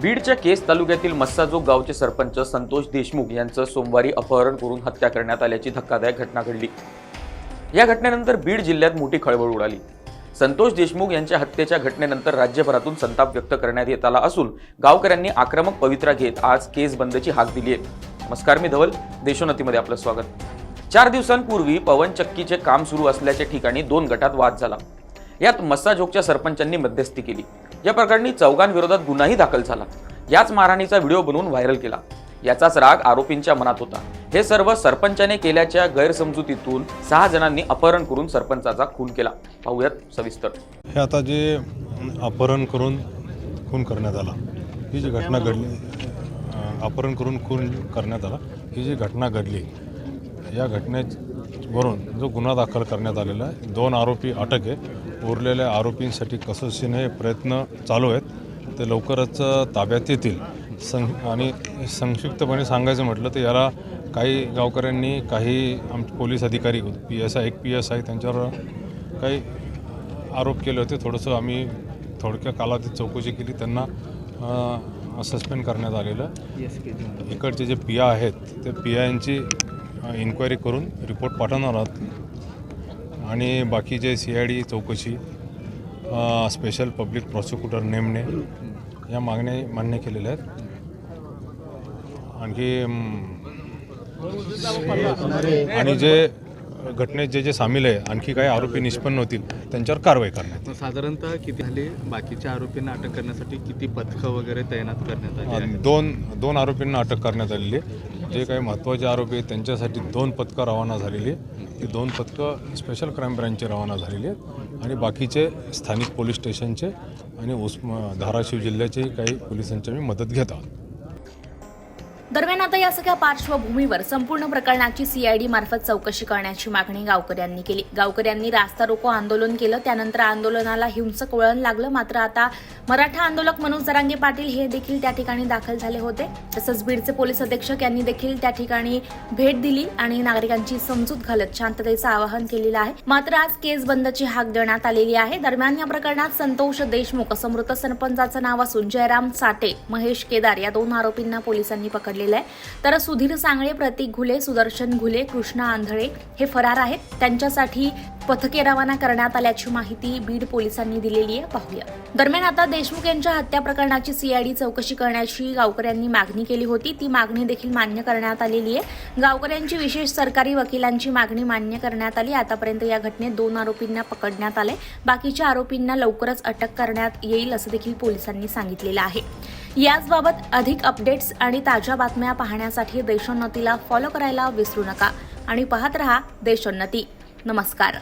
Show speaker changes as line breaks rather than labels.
बीडच्या केस तालुक्यातील मस्साजोग गावचे सरपंच संतोष देशमुख यांचं सोमवारी अपहरण करून हत्या करण्यात आल्याची धक्कादायक घटना घडली। या घटनेनंतर बीड जिल्ह्यात मोठी खळबळ उडाली। संतोष देशमुख यांच्या हत्येच्या घटनेनंतर राज्यभरातून संताप व्यक्त करण्यात येत आला असून गावकऱ्यांनी आक्रमक पवित्रा घेत आज केस बंदची हाक दिली आहे। नमस्कार, मी धवल, देशोन्नतीमध्ये आपलं स्वागत। 4 दिवसांपूर्वी पवनचक्कीचे काम सुरू असल्याच्या ठिकाणी 2 गटात वाद झाला। यात मस्साजोगच्या सरपंचांनी मध्यस्थी केली। या प्रकरणी चौघांविरोधात गुन्हाही दाखल झाला। याच मारहाणीचा व्हिडिओ बनवून व्हायरल केला। याचाच राग आरोपींच्या मनात होता। हे सर्व सरपंचाने केल्याच्या गैरसमजुतीतून 6 जणांनी अपहरण करून सरपंचाचा खून केला। पाहूयात सविस्तर।
हे आता जे अपहरण करून खून करण्यात आला, ही जी घटना घडली, अपहरण करून खून करण्यात आला, ही जी घटना घडली, या घटनेवरून जो गुन्हा दाखल करण्यात आलेला आहे, 2 आरोपी अटक आहे। उरलेल्या आरोपींसाठी कसोशीने प्रयत्न चालू आहेत, ते लवकरच ताब्यात येतील। आणि संक्षिप्तपणे सांगायचं म्हटलं तर याला काही गावकऱ्यांनी, काही पोलीस अधिकारी, PSI, एक PSI त्यांच्यावर काही आरोप केले होते। थोडंसं आम्ही थोडक्या कालावधीत चौकशी केली, त्यांना सस्पेंड करण्यात आलेलं। इकडचे जे PI आहेत ते PIंची इन्क्वायरी करून रिपोर्ट पाठवणार आहोत आणि बाकीचे CID चौकशी, स्पेशल पब्लिक प्रॉसिक्युटर नेमणे, या मागण्या मान्य केलेल्या आहेत। आणखी आणि जे घटनेत जे सामील आहे, आणखी काही आरोपी निष्पन्न होतील त्यांच्यावर कारवाई करण्यात।
साधारणतः किती झाले? बाकीच्या आरोपींना अटक करण्यासाठी किती पथकं वगैरे तैनात करण्यात आली?
दोन आरोपींना अटक करण्यात आलेली आहे। जे काही महत्त्वाचे आरोपी आहेत त्यांच्यासाठी 2 पथकं रवाना झालेली आहे। ती 2 पथकं स्पेशल क्राईम ब्रँचचे रवाना झालेली आहेत आणि बाकीचे स्थानिक पोलीस स्टेशनचे आणि धाराशिव जिल्ह्याचे काही पोलिसांची मी मदत घेत आहोत।
दरम्यान आता या सगळ्या पार्श्वभूमीवर संपूर्ण प्रकरणाची CID मार्फत चौकशी करण्याची मागणी गावकऱ्यांनी केली। गावकऱ्यांनी रास्ता रोको आंदोलन केलं, त्यानंतर आंदोलनाला हिंसक वळण लागलं। मात्र आता मराठा आंदोलक मनोज जरांगे पाटील हे देखील त्या ठिकाणी दाखल झाले होते। तसंच बीडचे पोलीस अधीक्षक यांनी देखील त्या ठिकाणी भेट दिली आणि नागरिकांची समजूत घालत शांततेचं आवाहन केलेलं आहे। मात्र आज केस बंदची हाक देण्यात आलेली आहे। दरम्यान या प्रकरणात संतोष देशमुख असं मृत सरपंचाचं नाव असून जयराम साठे, महेश केदार या 2 आरोपींना पोलिसांनी पकडले आहे। तर सुधीर सांगळे, प्रतीक घुले, सुदर्शन घुले, कृष्णा आंधळे हे फरार आहेत। त्यांच्यासाठी पथके रवाना करण्यात आल्याची माहिती बीड पोलिसांनी दिलेली आहे। पाहूया। दरम्यान आता देशमुख यांच्या हत्या प्रकरणाची CID चौकशी करण्याची गावकऱ्यांनी मागणी केली होती, ती मागणी देखील मान्य करण्यात आलेली आहे। गावकऱ्यांची विशेष सरकारी वकिलांची मागणी मान्य करण्यात आली। आतापर्यंत या घटनेत 2 आरोपींना पकडण्यात आले, बाकीच्या आरोपींना लवकरच अटक करण्यात येईल असं देखील पोलिसांनी सांगितलेलं आहे। याचबाबत अधिक अपडेट्स आणि ताज्या बातम्या पाहण्यासाठी देशोन्नतीला फॉलो करायला विसरू नका आणि पाहत रहा देशोन्नती। नमस्कार।